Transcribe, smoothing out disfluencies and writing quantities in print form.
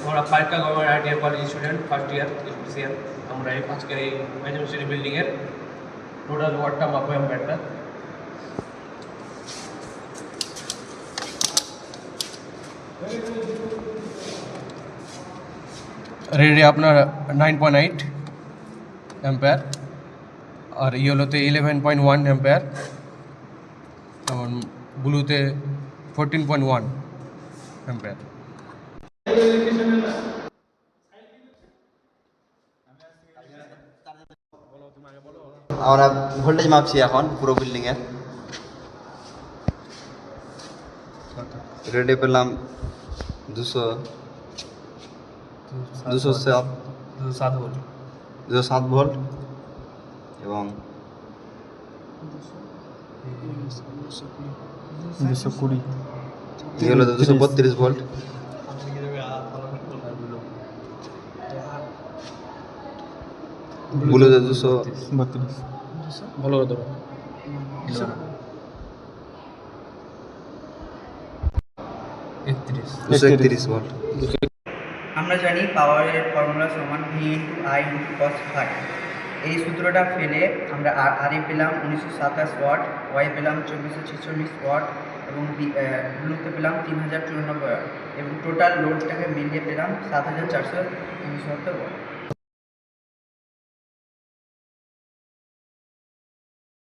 আমরা Parker government ITI college student first year special. আমরা এই আজকের এই ইউনিভার্সিটি বিল্ডিংয়ের টোটাল ওয়ার্ডটা মাপবো অ্যাম্পিয়ারটা। রেডে আপনার 9.8 অ্যাম্পিয়ার, আর ইয়েলোতে 11.1 অ্যাম্পিয়ার, এবং ব্লুতে 14.1 অ্যাম্পিয়ার। আমরা ভোল্টেজ মাপছি এখন পুরো বিল্ডিং এর। রেডে পেলাম 207 ভোল্ট এবং 220 হলো 232 ভোল্ট। ব্লুতে 232 ভালো করে দেবো। 231 ভোল্ট। আমরা জানি পাওয়ারের ফর্মুলা সমান V × I × cos ফাই। এই সূত্রটা ফেলে আমরা আরে পেলাম 1927 ওয়াট, ওয়াই পেলাম 2446 ওয়াট এবং ব্লুতে পেলাম 3094 ওয়াট এবং টোটাল লোডটাকে মিলিয়ে পেলাম 7469 ওয়াট।